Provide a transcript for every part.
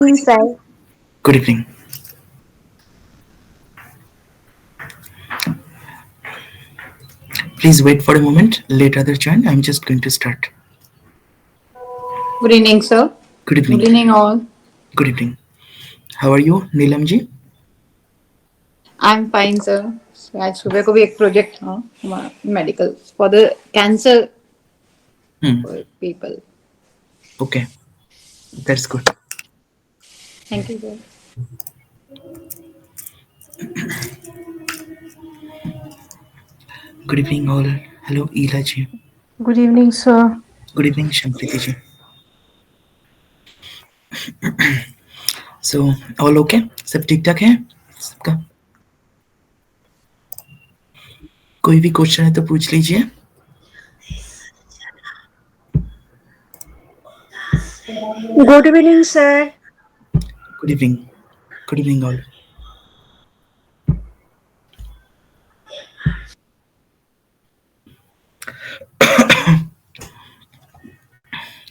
Sir. Good evening. Please wait for a moment. Let other join. I'm just going to start. Good evening, sir. Good Good evening. evening, all. Good evening. How are you, Neelamji? I'm fine, sir. आज सुबह को भी एक project था हमारा medical for the cancer Hmm. People. Okay, that's good. Thank you sir. Good evening, all. Hello, Elaji. Good evening, sir. Good evening, Shampriti ji. So, all okay? सब ठीक ठाक है सबका? कोई भी क्वेश्चन है तो पूछ लीजिए. Good evening, sir. Good evening. Good evening, all.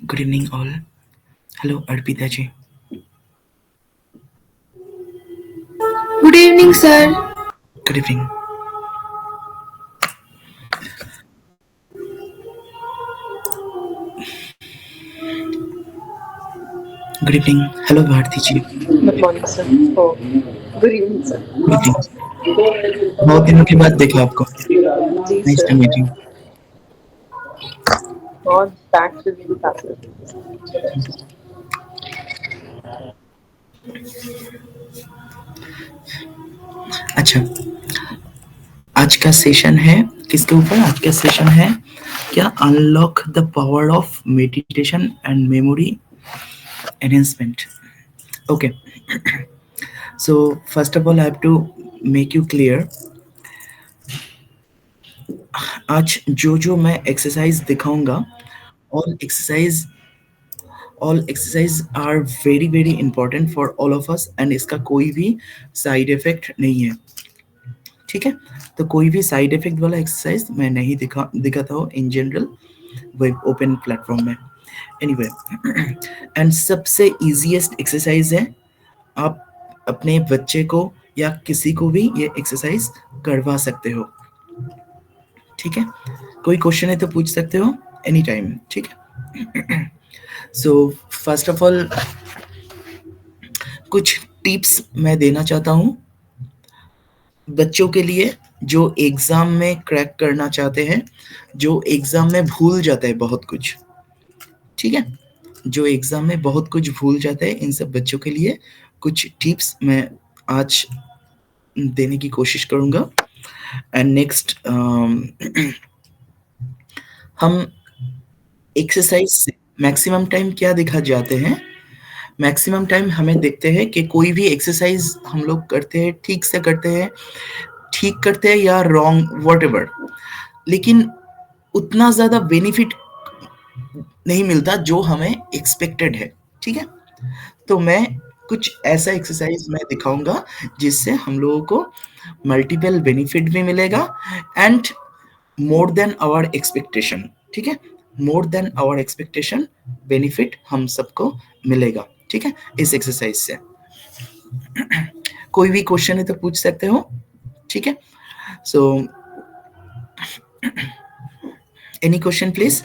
Good evening, all. Hello, Arpita ji. Good evening, sir. Good evening. Good evening. Hello, Bharti ji. Good morning, sir. Oh, good evening, sir. Good evening. बहुत दिनों के बाद देखा आपको. जी Nice to sir, meet you. बहुत back to the facilities अच्छा, आज का सेशन है किसके ऊपर? आज का सेशन है क्या unlock the power of meditation and memory enhancement. Okay, so first of all I have to make you clear. आज जो जो मैं एक्सरसाइज दिखाऊंगा, all exercise are very very important for all of us and इसका कोई भी side effect नहीं है. ठीक है, तो कोई भी साइड इफेक्ट वाला एक्सरसाइज मैं नहीं दिखाता हूँ in general web open platform में. एनीवे, एंड सबसे इजीएस्ट एक्सरसाइज है. आप अपने बच्चे को या किसी को भी ये एक्सरसाइज करवा सकते हो. ठीक है, कोई क्वेश्चन है तो पूछ सकते हो एनी टाइम. ठीक है, सो फर्स्ट ऑफ ऑल कुछ टिप्स मैं देना चाहता हूँ बच्चों के लिए जो एग्जाम में क्रैक करना चाहते हैं, जो एग्जाम में भूल जाता है बहुत कुछ. ठीक है, जो एग्जाम में बहुत कुछ भूल जाता है, इन सब बच्चों के लिए कुछ टिप्स मैं आज देने की कोशिश करूंगा. एंड नेक्स्ट हम एक्सरसाइज से मैक्सिमम टाइम क्या दिखा जाते हैं, मैक्सिमम टाइम हमें देखते हैं कि कोई भी एक्सरसाइज हम लोग करते हैं, ठीक से करते हैं, ठीक करते हैं या रॉन्ग व्हाटएवर, लेकिन उतना ज्यादा बेनिफिट नहीं मिलता जो हमें एक्सपेक्टेड है. ठीक है, तो मैं कुछ ऐसा एक्सरसाइज मैं दिखाऊंगा जिससे हम लोगों को मल्टीपल बेनिफिट भी मिलेगा and more than our expectation. ठीक है, more than our expectation benefit हम सबको मिलेगा. ठीक है, इस एक्सरसाइज से. कोई भी क्वेश्चन है तो पूछ सकते हो. ठीक है, सो एनी क्वेश्चन प्लीज.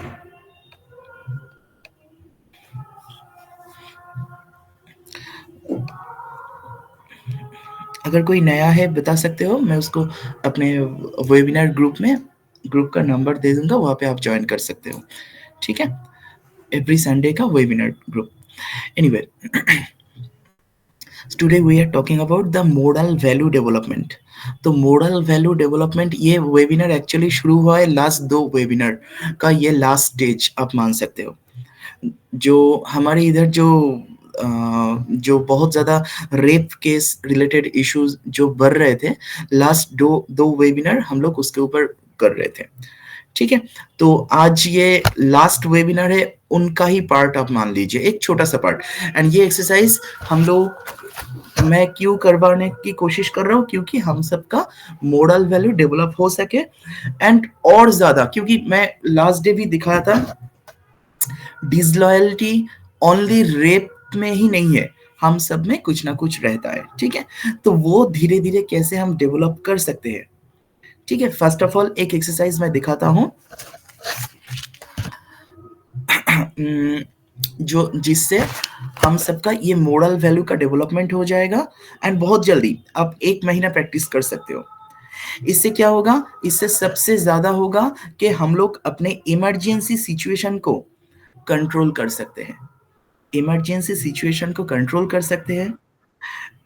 अगर कोई नया है बता सकते हो, मैं उसको अपने वेबिनार ग्रुप का नंबर दे दूंगा, वहां पे आप ज्वाइन कर सकते हो. ठीक है, एवरी संडे का webinar group. Anyway, today we are talking about the moral value development. तो मोरल वैल्यू डेवलपमेंट ये वेबिनार एक्चुअली शुरू हुआ है लास्ट 2 वेबिनार का, ये लास्ट स्टेज आप मान सकते हो. जो हमारे इधर जो बहुत ज़्यादा रेप केस रिलेटेड इश्यूज जो बढ़ रहे थे, लास्ट दो वेबिनार हम लोग उसके ऊपर कर रहे थे. ठीक है, तो आज ये लास्ट वेबिनार है, उनका ही पार्ट आप मान लीजिए, एक छोटा सा पार्ट. एंड ये एक्सरसाइज हम लोग मैं क्यों करवाने की कोशिश कर रहा हूँ, क्योंकि हम सबका मोरल वैल्यू डेवलप हो सके एंड और ज्यादा, क्योंकि मैं लास्ट डे भी दिखाया था डिसलॉयल्टी ओनली रेप में ही नहीं है, हम सब में कुछ ना कुछ रहता है, ठीक है। तो वो धीरे धीरे कैसे हम डेवलप कर सकते हैं, ठीक है। फर्स्ट ऑफ ऑल एक एक्सरसाइज मैं दिखाता हूँ जो जिससे हम सबका ये मोरल वैल्यू का डेवलपमेंट हो जाएगा, एंड बहुत जल्दी आप 1 महीना प्रैक्टिस कर सकते हो। इससे क्या होगा, इससे सबसे ज्यादा होगा कि हम लोग अपने इमरजेंसी सिचुएशन को कंट्रोल कर सकते हैं, इमरजेंसी सिचुएशन को कंट्रोल कर सकते हैं,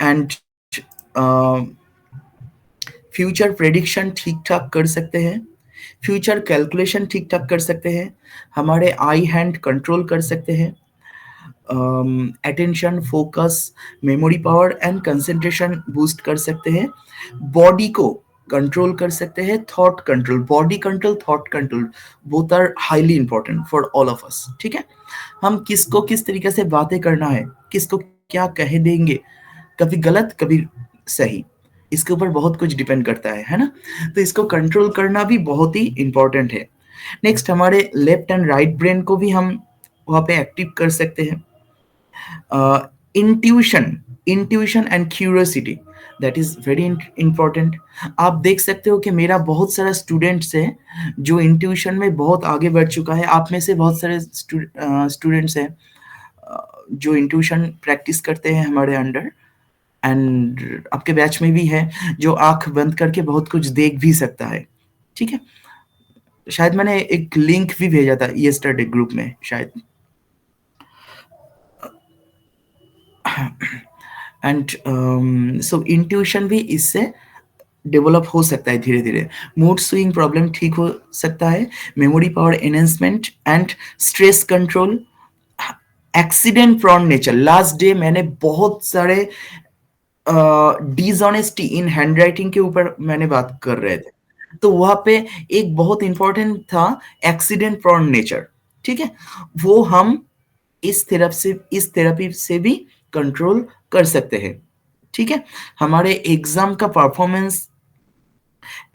एंड फ्यूचर प्रेडिक्शन ठीक ठाक कर सकते हैं, फ्यूचर कैलकुलेशन ठीक ठाक कर सकते हैं, हमारे आई हैंड कंट्रोल कर सकते हैं, attention, focus, memory power and concentration boost कर सकते हैं, बॉडी को कंट्रोल कर सकते हैं, thought control, body control, thought control, both are highly important for all of us, ठीक है। हम किसको किस तरीके से बातें करना है, किसको क्या कह देंगे, कभी गलत कभी सही, इसके ऊपर बहुत कुछ डिपेंड करता है ना। तो इसको कंट्रोल करना भी बहुत ही इंपॉर्टेंट है। नेक्स्ट हमारे लेफ्ट एंड राइट ब्रेन को भी हम वहाँ पे एक्टिव कर सकते हैं। Intuition and curiosity, that is very important. आप देख सकते हो कि मेरा बहुत सारा स्टूडेंट्स है जो इंट्यूशन में बहुत आगे बढ़ चुका है। आप में से बहुत सारे स्टूडेंट्स हैं जो इंट्यूशन प्रैक्टिस करते हैं हमारे अंडर, एंड आपके बैच में भी है जो आंख बंद करके बहुत कुछ देख भी सकता है, ठीक है। शायद मैंने एक लिंक भी भेजा था यस्टरडे ग्रुप में शायद। एंड सो इंट्यूशन भी इससे डेवलप हो सकता है धीरे धीरे। मूड स्विंग प्रॉब्लम ठीक हो सकता है, memory power enhancement and stress control, accident prone nature. Last day मैंने बहुत सारे डिसऑनेस्टी इन हैंडराइटिंग के ऊपर मैंने बात कर रहे थे, तो वहां पे एक बहुत इंपॉर्टेंट था एक्सीडेंट प्रॉन नेचर, ठीक है। वो हम इस थेरेपी से भी कंट्रोल कर सकते हैं, ठीक है। हमारे एग्जाम का परफॉर्मेंस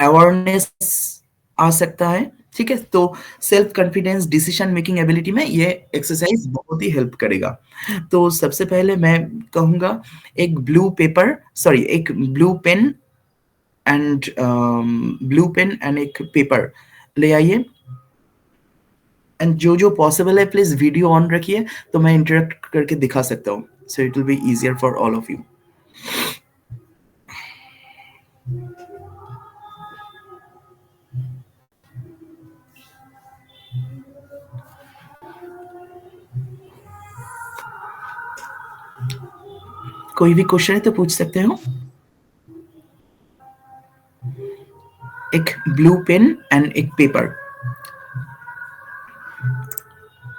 अवेयरनेस आ सकता है, ठीक है। तो self confidence, decision making ability में ये एक्सरसाइज बहुत ही हेल्प करेगा। तो सबसे पहले मैं कहूंगा एक ब्लू पेन एंड एक पेपर ले आइए, एंड जो जो पॉसिबल है प्लीज वीडियो ऑन रखिए तो मैं इंटरेक्ट करके दिखा सकता हूँ, so it will be easier for all of you. कोई भी क्वेश्चन है तो पूछ सकते हो। एक ब्लू पेन एंड एक पेपर,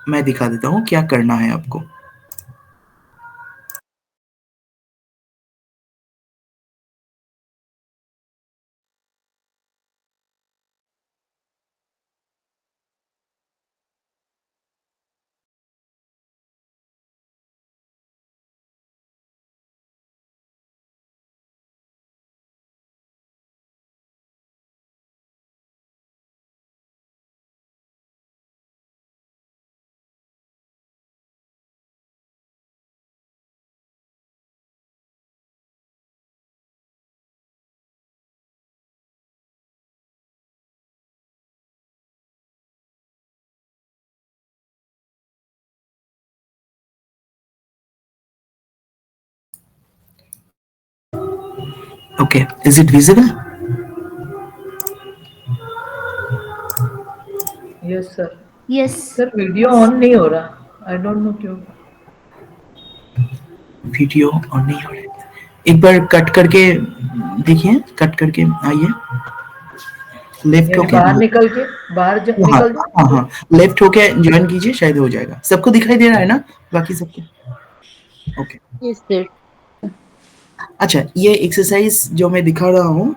मैं दिखा देता हूं क्या करना है आपको। Okay, is it visible? Yes sir. Yes. Sir video on नहीं हो रहा, आई डोंट नो क्यों। वीडियो ऑन नहीं हो रहा है, एक बार कट करके देखिए, कट करके आइए, लेफ्ट यानी होके बाहर निकल के निकल जाओ। हाँ हाँ, लेफ्ट होके ज्वाइन कीजिए, शायद हो जाएगा। सबको दिखाई दे रहा है ना बाकी सबको? Okay, Yes, sir. अच्छा ये एक्सरसाइज जो मैं दिखा रहा हूँ,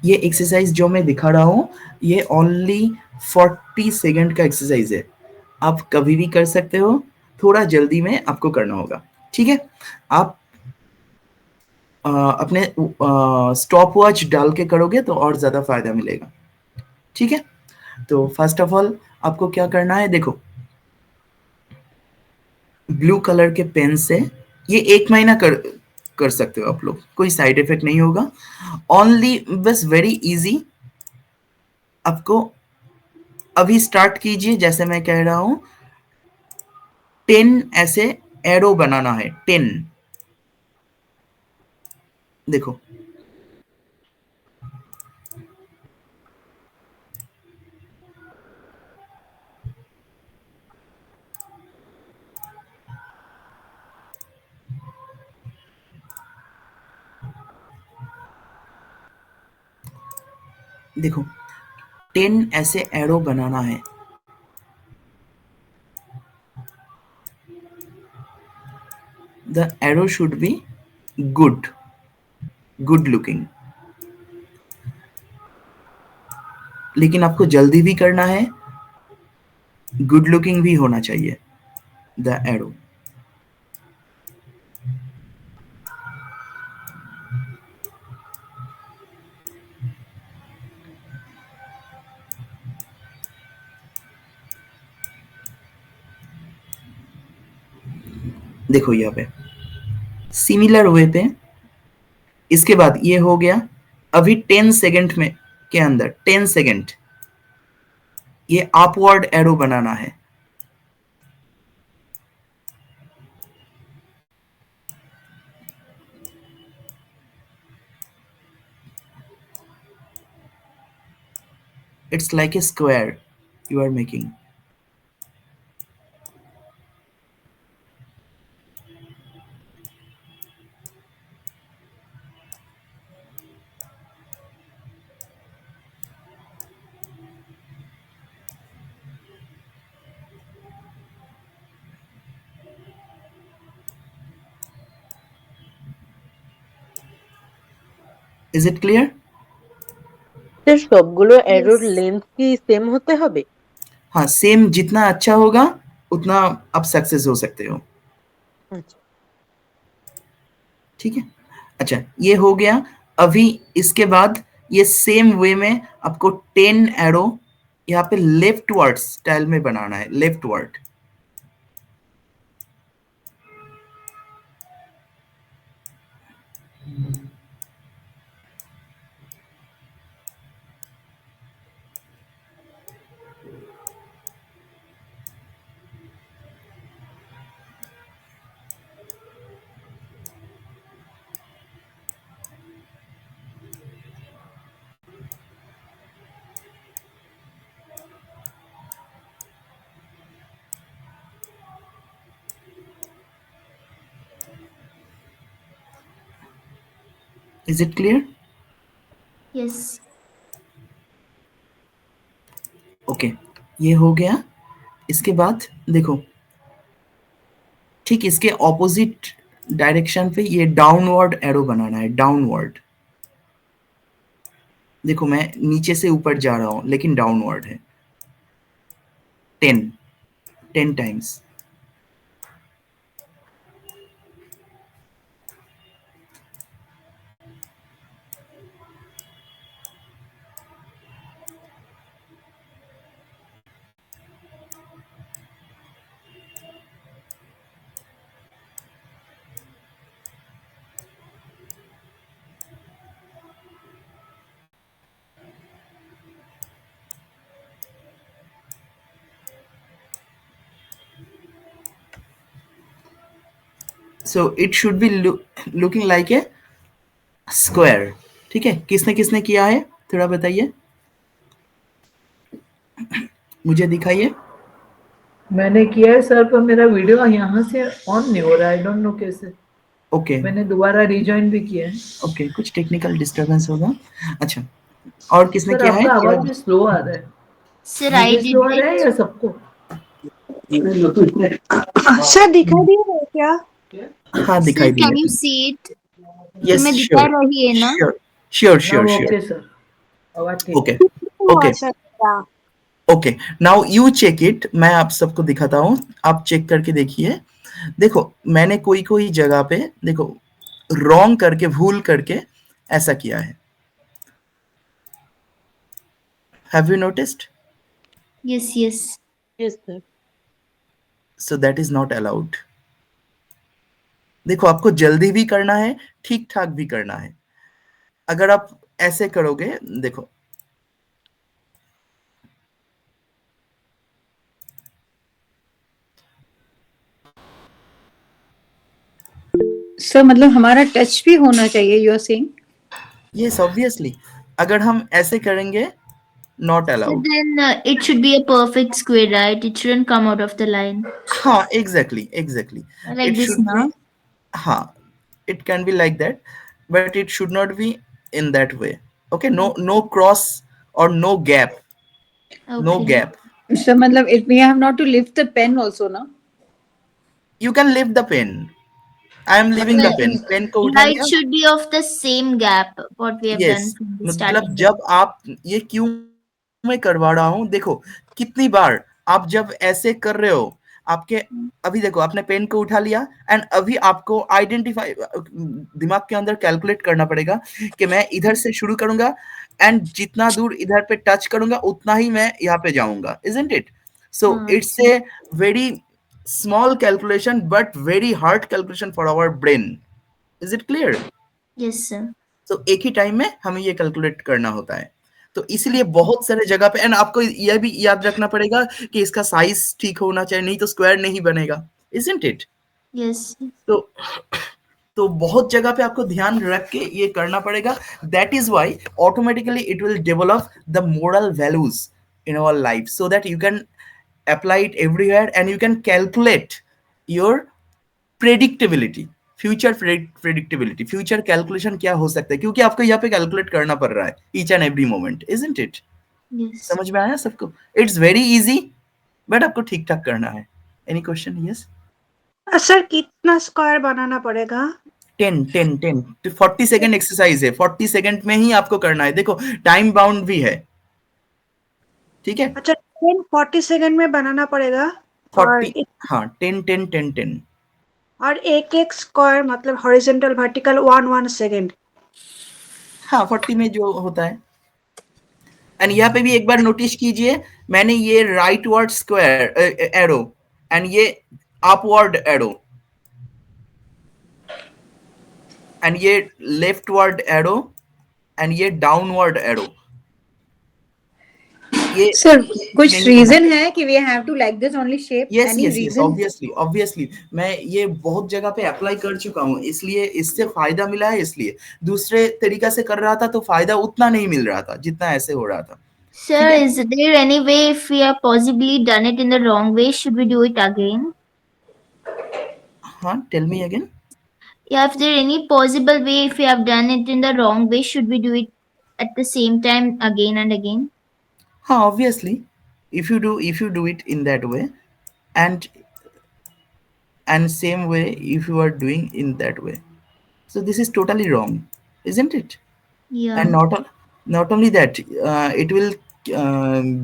ये एक्सरसाइज जो मैं दिखा रहा हूँ ये ओनली 40 सेकंड का एक्सरसाइज है। आप कभी भी कर सकते हो, थोड़ा जल्दी में आपको करना होगा, ठीक है। आप अपने स्टॉप वॉच डाल के करोगे तो और ज्यादा फायदा मिलेगा, ठीक है। तो फर्स्ट ऑफ ऑल आपको क्या करना है, देखो ब्लू कलर के पेन से ये 1 महीना कर सकते हो आप लोग, कोई साइड इफेक्ट नहीं होगा। ओनली बस वेरी इजी, आपको अभी स्टार्ट कीजिए, जैसे मैं कह रहा हूं 10 ऐसे एरो बनाना है, 10। देखो देखो 10 ऐसे एरो बनाना है। The arrow should be good, good looking, लेकिन आपको जल्दी भी करना है, गुड लुकिंग भी होना चाहिए द एरो। देखो यहाँ पे सिमिलर वे पे, इसके बाद ये हो गया। अभी 10 सेकंड में के अंदर 10 सेकंड ये अपवर्ड एरो बनाना है। It's like a square you are making. Is it clear? Sir সবগুলো এরোর লেন্থ কি সেম হতে হবে? हाँ, सेम, जितना अच्छा होगा उतना आप सक्सेस हो सकते हो। আচ্ছা, ठीक है, अच्छा ये हो गया। अभी इसके बाद ये सेम वे में आपको 10 एरो यहाँ पे लेफ्ट वर्ड स्टाइल में बनाना है, left word. Is it clear? Yes. Okay, ये हो गया। इसके बाद देखो ठीक इसके ऑपोजिट डायरेक्शन पे ये डाउनवर्ड एरो बनाना है, डाउनवर्ड। देखो मैं नीचे से ऊपर जा रहा हूं लेकिन डाउनवर्ड है। 10 times. So it should be looking like a square. ठीक है, किसने किसने किया है थोड़ा बताइए, मुझे दिखाइए। मैंने किया है सर, पर मेरा वीडियो यहाँ से ऑन नहीं हो रहा, आई डोंट नो कैसे। ओके मैंने दोबारा रिजॉइन भी किया है। ओके, कुछ टेक्निकल डिस्टरबेंस होगा। अच्छा, और किसने सर किया है? आपका आवाज भी स्लो आ रहा है। Sir, I मुझे स्लो आ did रहा है it. या सबको? सर दिखाई दे रहा है क्या? हाँ, Sir, दिखाई दिया। can you see it? Yes, तुम्हें दिखा श्योर रही है ना? Sure sure sure now sure. Okay sir, आवाज ठीक ओके है। Okay sir okay, now you check it. मैं आप सबको दिखाता हूँ, आप चेक करके देखिए। देखो मैंने कोई कोई जगह पे देखो रॉन्ग करके, भूल करके ऐसा किया है। Have you noticed? Yes, yes. Yes, sir. So that is not allowed. देखो आपको जल्दी भी करना है, ठीक ठाक भी करना है. अगर आप ऐसे करोगे, देखो सर मतलब हमारा टच भी होना चाहिए, you are saying? Yes obviously, अगर हम ऐसे करेंगे not So allowed. then it should be a perfect square, right? It shouldn't come out of the line. हाँ exactly exactly, Like it this should now. Be, हाँ it can be like that, but it should not be in that way. Okay, no cross or no gap, no Okay. gap. Sir मतलब it we have not to lift the pen also ना? You can lift the pen. I am leaving the Well, pen. Pen को उठा yeah, it लिया. should be of the same gap what we have Yes, done from the मतलब starting. जब आप ये क्यों मैं करवा रहा हूँ, देखो कितनी बार आप जब ऐसे कर रहे हो, आपके अभी देखो आपने पेन को उठा लिया एंड अभी आपको आइडेंटिफाई, दिमाग के अंदर कैलकुलेट करना पड़ेगा कि मैं इधर से शुरू करूंगा एंड जितना दूर इधर पे टच करूंगा उतना ही मैं यहाँ पे जाऊंगा, isn't it? So it's a very small calculation but very hard calculation for our brain. Is it clear? Yes, sir. तो एक ही टाइम में हमें ये कैलकुलेट करना होता है. तो इसीलिए बहुत सारे जगह पे, एंड आपको यह भी याद रखना पड़ेगा कि इसका साइज ठीक होना चाहिए, नहीं तो स्क्वायर नहीं बनेगा, isn't it? Yes. तो बहुत जगह पे आपको ध्यान रख के ये करना पड़ेगा. That is why automatically it will develop the moral values in our life, so that you can apply it everywhere and you can calculate your predictability, future predictability, future calculation क्या हो सकता है, क्योंकि आपको यहाँ पे कैलकुलेट करना पड़ रहा है each and every moment, isn't it? Yes. समझ में आया सबको? इट्स वेरी इजी, बट आपको ठीक ठाक करना है. Any question? यस. सर कितना स्क्वायर बनाना पड़ेगा? 10 40 सेकंड एक्सरसाइज है, 40 सेकंड में ही आपको करना है. देखो टाइम बाउंड भी है, ठीक है? अच्छा 40 सेकंड में बनाना पड़ेगा. 40, हाँ 10. और एक एक स्क्वायर मतलब हॉरिजॉन्टल वर्टिकल 1 सेकंड. हाँ 40 में जो होता है. एंड यहाँ पे भी एक बार नोटिस कीजिए, मैंने ये rightward square arrow and ये अपवर्ड एरो एंड ये लेफ्ट वर्ड एरो एंड ये डाउनवर्ड एरो. ये सर कुछ रीजन है कि we have to like this only shape? Yes any yes yes, reason? Obviously मैं ये बहुत जगह पे अप्लाई कर चुका हूँ, इसलिए इससे फायदा मिला है. इसलिए दूसरे तरीका से कर रहा था तो फायदा उतना नहीं मिल रहा था जितना ऐसे हो रहा था. Sir, is there any way if we have possibly done it in the wrong way, should we do it again? हाँ, tell me again. Yeah, if there any possible way if we have done it in the wrong way, should we do it at the same time again and again? हाँ, obviously if you do it in that way and same way if you are doing in that way, so this is totally wrong, isn't it? Yeah. And not only that, it will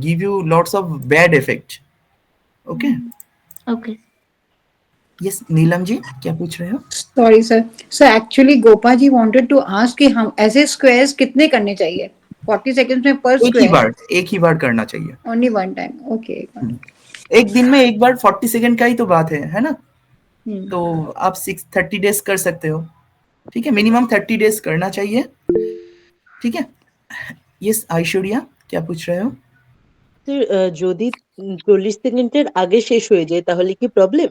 give you lots of bad effect. Okay. Okay. Yes, Neelam ji क्या पूछ रहे हो? Sorry sir. Sir actually Gopa ji wanted to ask कि हम ऐसे squares कितने करने चाहिए 40 सेकंड्स में पर स्क्वायर? एक ही बार करना चाहिए. Only one time. ओके. एक दिन में एक बार 40 सेकंड का ही तो बात है ना? तो आप 30 डेज कर सकते हो, ठीक है? मिनिमम 30 डेज करना चाहिए, ठीक है? यस ऐश्वर्या क्या पूछ रहे हो? যদি 40 সেকেন্ডের আগে শেষ হয়ে যায় তাহলে কি প্রবলেম?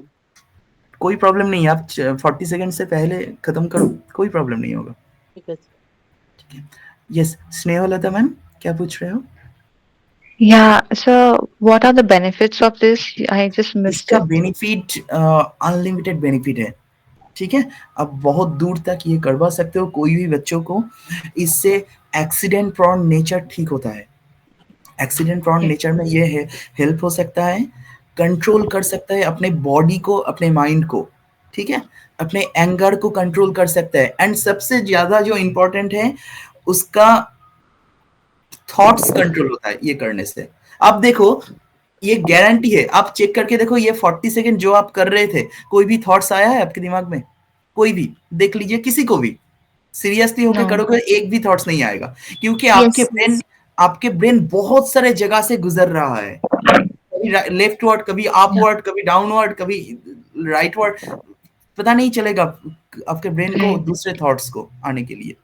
कोई प्रॉब्लम नहीं, आप 40 सेकंड से पहले खत्म करो, कोई प्रॉब्लम नहीं होगा. ঠিক আছে. यस स्नेहलता मैम क्या पूछ रहे हो? Yeah, so what are the benefits of this? I just missed इसका it. बेनिफिट अनलिमिटेड बेनिफिट है, ठीक है? आप बहुत दूर तक ये करवा सकते हो कोई भी बच्चों को. इससे एक्सीडेंट प्रोन नेचर ठीक होता है. एक्सीडेंट प्रोन नेचर में ये है हेल्प हो सकता है, कंट्रोल कर सकता है अपने बॉडी को, अपने माइंड को, ठीक है? अपने एंगर को कंट्रोल कर सकता है. एंड सबसे ज्यादा जो इम्पोर्टेंट है उसका थॉट्स कंट्रोल होता है ये करने से. आप देखो ये गारंटी है, आप चेक करके देखो ये 40 सेकंड जो आप कर रहे थे, कोई भी थॉट्स आया है आपके दिमाग में? कोई भी देख लीजिए, किसी को भी सीरियसली होकर No. करोगे एक भी थॉट्स नहीं आएगा, क्योंकि आपके ब्रेन आपके ब्रेन बहुत सारे जगह से गुजर रहा है, कभी लेफ्टवर्ड, कभी अपवर्ड, कभी डाउनवर्ड, कभी राइटवर्ड, पता नहीं चलेगा आपके ब्रेन को Right. दूसरे थॉट्स को आने के लिए,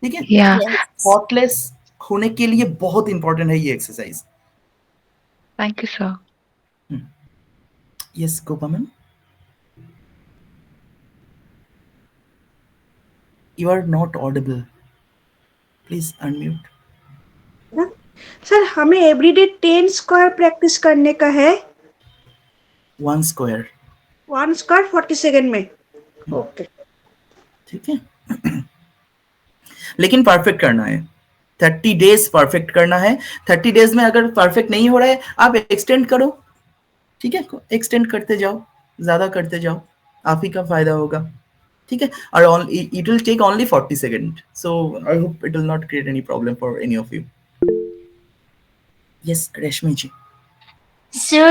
ठीक है। Yeah. Yes. थॉटलेस होने के लिए बहुत इंपॉर्टेंट है ये exercise. Thank you, sir. Yes Gopaman, you are not audible, please unmute. Sir हमें एवरीडे 10 स्क्वायर प्रैक्टिस करने का है, 1 स्क्वायर, 1 स्क्वायर 40 सेकेंड में। ओके, ठीक है। लेकिन परफेक्ट करना है, 30 डेज परफेक्ट करना है। 30 डेज में अगर परफेक्ट नहीं हो रहा है आप एक्सटेंड करो, ठीक है, एक्सटेंड करते जाओ, ज्यादा करते जाओ, आप ही का फायदा होगा, ठीक है। और it will take only 40 second, so I hope it will not create any problem for any of you. Yes Reshmi ji. Sir,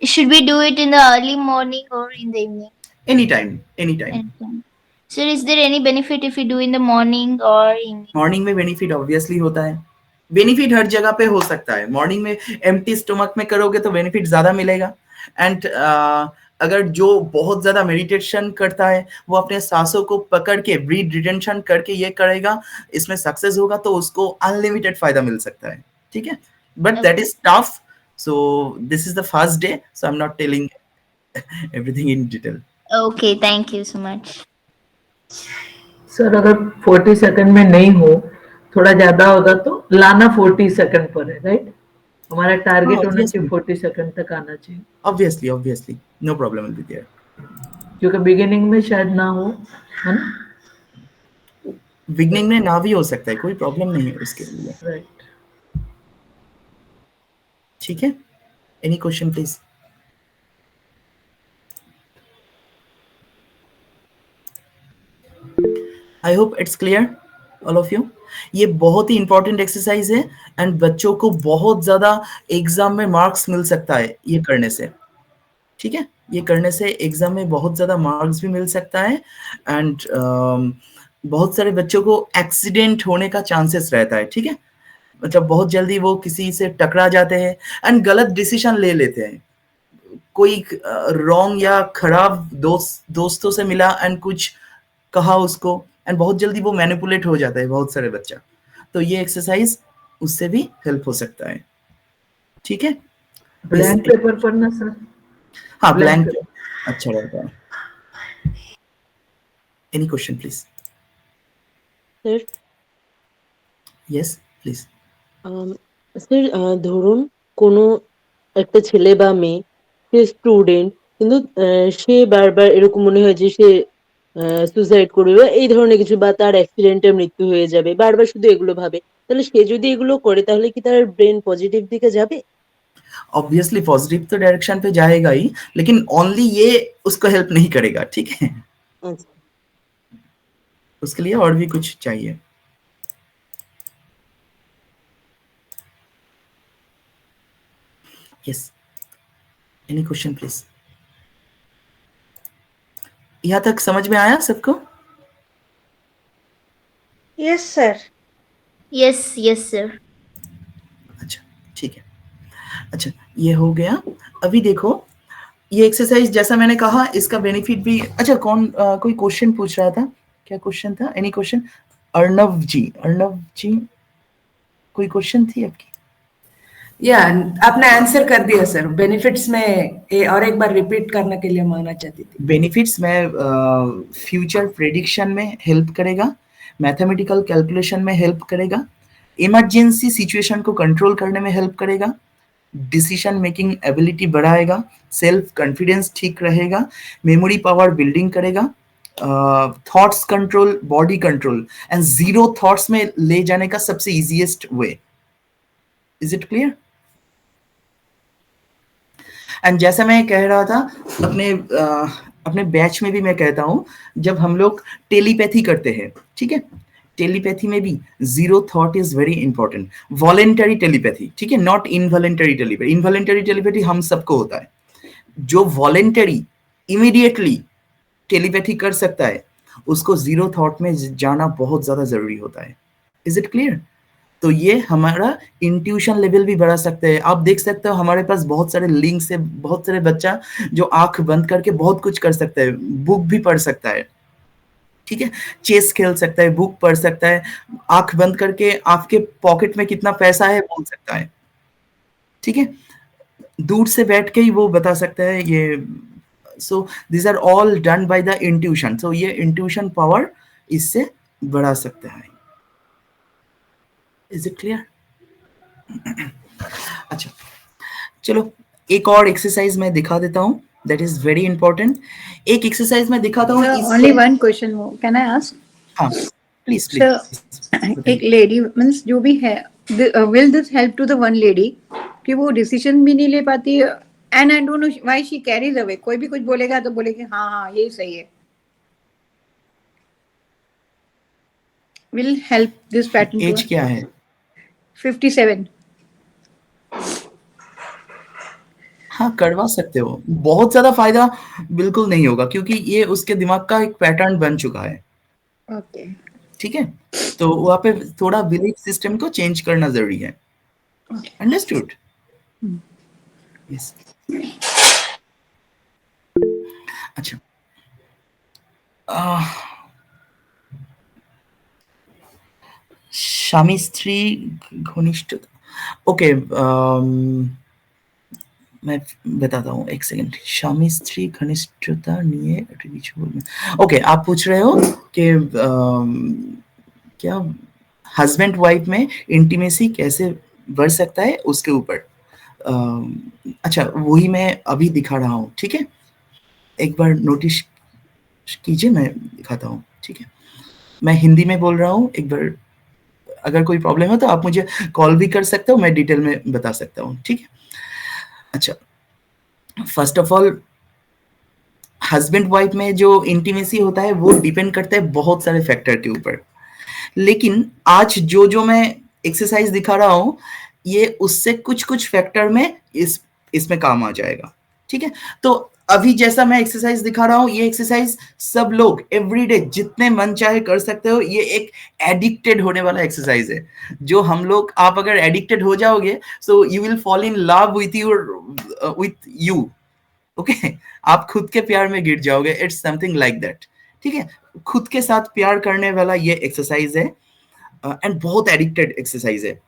should we do it in the early morning or in the evening? Any time, any time. Anytime. Sir, is there any benefit if we do in the morning or evening? Morning में benefit obviously होता है, benefit हर जगह पे हो सकता है। Morning में empty stomach में करोगे तो बेनिफिट ज्यादा मिलेगा। एंड अगर जो बहुत ज्यादा मेडिटेशन करता है वो अपने सांसों को पकड़ के ब्रीथ रिटेंशन करके ये करेगा, इसमें सक्सेस होगा तो उसको अनलिमिटेड फायदा मिल सकता है, ठीक है। But that is tough, so this is the first day, so I am not telling everything in detail. Okay, thank you so much. Sir अगर 40 सेकंड में नहीं हो, थोड़ा ज्यादा होगा तो लाना 40 सेकंड पर है, राइट? हमारा टारगेट होना obviously. चाहिए 40 सेकंड तक आना चाहिए, obviously no problem will be there, क्योंकि बिगिनिंग में शायद ना हो, है ना? बिगनिंग में ना भी हो सकता है, कोई प्रॉब्लम नहीं है उसके लिए, राइट। ठीक है। Any question please. I hope it's clear all of you. ये बहुत ही इंपॉर्टेंट एक्सरसाइज है एंड बच्चों को बहुत ज्यादा एग्जाम में मार्क्स मिल सकता है ये करने से, ठीक है। ये करने से एग्जाम में बहुत ज्यादा मार्क्स भी मिल सकता है एंड बहुत सारे बच्चों को एक्सीडेंट होने का चांसेस रहता है, ठीक है। मतलब बहुत जल्दी वो किसी से टकरा जाते हैं एंड गलत डिसीजन ले लेते हैं। कोई रॉन्ग या खराब दोस्तों से मिला एंड कुछ कहा उसको एंड बहुत जल्दी वो मैनिपुलेट हो जाता है बहुत सारे बच्चा। तो ये एक्सरसाइज उससे भी हेल्प हो सकता है, ठीक है। ब्लैंक पेपर पढ़ना सर, हाँ blank ब्लैंक अच्छा रहता है। Any question please. Sir yes please. Sir ধরুন কোনো একটা ছেলে বা মেয়ে, সে স্টুডেন্ট, কিন্তু সে বারবার এরকম মনে হয় যে সে সুসাইড করবে বা এই ধরনের কিছু, বা তার অ্যাক্সিডেন্টে মৃত্যু হয়ে যাবে, বারবার শুধু এগুলো ভাবে, তাহলে সে যদি এগুলো করে তাহলে কি তার ব্রেন পজিটিভ দিকে যাবে? ऑब्वियसली पॉजिटिव तो डायरेक्शन पे जाएगा ही, लेकिन ओनली ये उसको हेल्प नहीं करेगा, ठीक है। আচ্ছা, उसके लिए और भी कुछ चाहिए। Yes any question please. यहाँ तक समझ में आया सबको? Yes sir. Yes, yes, sir. अच्छा ठीक है। अच्छा ये हो गया। अभी देखो ये एक्सरसाइज जैसा मैंने कहा इसका बेनिफिट भी, अच्छा कौन कोई क्वेश्चन पूछ रहा था, क्या क्वेश्चन था? Any question? अर्णव जी कोई क्वेश्चन थी आपकी? या आपने आंसर कर दिया सर। बेनिफिट्स में और एक बार रिपीट करने के लिए मांगना चाहती थी। बेनिफिट्स में फ्यूचर प्रेडिक्शन में हेल्प करेगा, मैथमेटिकल कैलकुलेशन में हेल्प करेगा, इमरजेंसी सिचुएशन को कंट्रोल करने में हेल्प करेगा, डिसीजन मेकिंग एबिलिटी बढ़ाएगा, सेल्फ कॉन्फिडेंस ठीक रहेगा, मेमोरी पावर बिल्डिंग करेगा, thoughts control, body control and zero thoughts में ले जाने का सबसे easiest way. Is it clear? And जैसा मैं कह रहा था अपने बैच में भी मैं कहता हूं, जब हम लोग टेलीपैथी करते हैं, ठीक है, टेलीपैथी में भी zero thought is very important. Voluntary telepathy, ठीक है, not involuntary telepathy. Involuntary telepathy हम सबको होता है, जो वॉलेंटरी इमीडिएटली टेलीपैथी कर सकता है उसको जीरो थॉट में जाना बहुत ज्यादा जरूरी होता है। Is it clear? तो ये हमारा इंट्यूशन लेवल भी बढ़ा सकते हैं। आप देख सकते हो हमारे पास बहुत सारे लिंक्स है, बहुत सारे बच्चा जो आंख बंद करके बहुत कुछ कर सकता है, बुक भी पढ़ सकता है, ठीक है, चेस खेल सकता है, बुक पढ़ सकता है, आंख बंद करके आपके पॉकेट में कितना पैसा है बोल सकता है, ठीक है, दूर से बैठ के ही वो बता सकता है ये। So this are all done by the intuition. So ये इंट्यूशन पावर इससे बढ़ा सकता है। Is it clear? अच्छा, चलो एक और एक्सरसाइज मैं दिखा देता हूँ, दैट इज वेरी इंपॉर्टेंट। एक एक्सरसाइज मैं दिखाता हूँ। Only one question, can I ask? हाँ प्लीज सर, एक लेडी मीन्स जो भी है, will this help to the one lady कि वो डिसीजन भी नहीं ले पाती, and I don't know why she carries away. कोई भी कुछ बोलेगा तो बोलेगी हाँ हाँ यही सही है। Will help this pattern to age क्या है? 57। हाँ करवा सकते हो, बहुत ज्यादा फायदा बिल्कुल नहीं होगा क्योंकि ये उसके दिमाग का एक पैटर्न बन चुका है, ओके ठीक है, तो वहाँ पे थोड़ा बिलीफ सिस्टम को चेंज करना जरूरी है। अंडरस्टूड? यस। अच्छा, स्वामी स्त्री घनिष्ठ, ओके, मैं बताता हूँ, एक सेकंड। स्वामी स्त्री घनिष्ठता निये ओके, आप पूछ रहे हो कि क्या हस्बैंड वाइफ में इंटीमेसी कैसे बढ़ सकता है उसके ऊपर। अच्छा, वही मैं अभी दिखा रहा हूँ, ठीक है, एक बार नोटिस कीजिए, मैं दिखाता हूँ, ठीक है, मैं हिंदी में बोल रहा हूँ, एक बार अगर कोई प्रॉब्लम है तो आप मुझे कॉल भी कर सकते हो, मैं डिटेल में बता सकता हूँ, ठीक है। अच्छा, first of all husband wife में जो इंटीमेसी होता है वो डिपेंड करता है बहुत सारे फैक्टर के ऊपर, लेकिन आज जो मैं एक्सरसाइज दिखा रहा हूँ ये उससे कुछ कुछ फैक्टर में इसमें काम आ जाएगा, ठीक है। तो अभी जैसा मैं एक्सरसाइज दिखा रहा हूँ, ये एक्सरसाइज सब लोग एवरीडे जितने मन चाहे कर सकते हो। ये एक एडिक्टेड होने वाला एक्सरसाइज है, जो हम लोग, आप अगर एडिक्टेड हो जाओगे so you will fall in love with you, okay, आप खुद के प्यार में गिर जाओगे। इट्स समथिंग लाइक दैट, ठीक है, खुद के साथ प्यार करने वाला ये एक्सरसाइज है, एंड बहुत एडिक्टेड एक्सरसाइज है।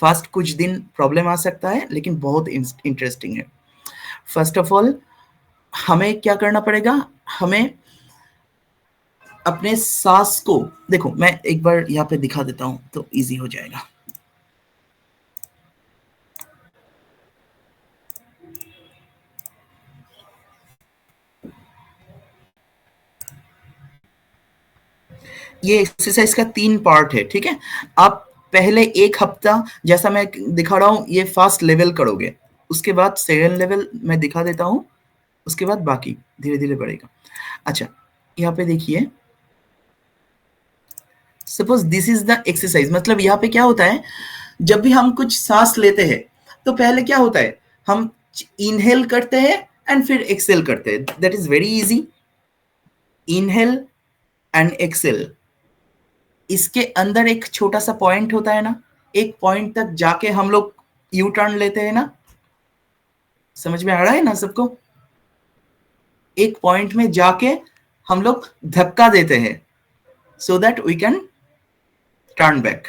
फर्स्ट कुछ दिन प्रॉब्लम आ सकता है लेकिन बहुत इंटरेस्टिंग है। फर्स्ट ऑफ ऑल हमें क्या करना पड़ेगा, हमें अपने सांस को, देखो मैं एक बार यहाँ पे दिखा देता हूँ तो इजी हो जाएगा। ये एक्सरसाइज का 3 पार्ट है, ठीक है। आप पहले 1 हफ्ता जैसा मैं दिखा रहा हूँ ये फास्ट लेवल करोगे, उसके बाद सेकंड लेवल मैं दिखा देता हूँ, उसके बाद बाकी धीरे धीरे बढ़ेगा। अच्छा, यहाँ पे देखिए, suppose this is the exercise, मतलब यहाँ पे क्या होता है, जब भी हम कुछ सांस लेते हैं तो पहले क्या होता है, हम इनहेल करते हैं एंड फिर एक्सेल करते हैं। That is very easy, inhale and exhale. इसके अंदर एक छोटा सा पॉइंट होता है ना, एक पॉइंट तक जाके हम लोग यू टर्न लेते हैं ना, समझ में आ रहा है ना सबको? एक पॉइंट में जाके हम लोग धक्का देते हैं so that we can turn back.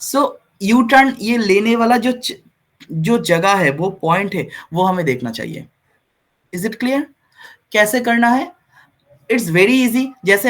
So you turn ये लेने वाला जो जगह है, वो पॉइंट है, वो हमें देखना चाहिए। Is it clear? कैसे करना है? It's very easy. जैसे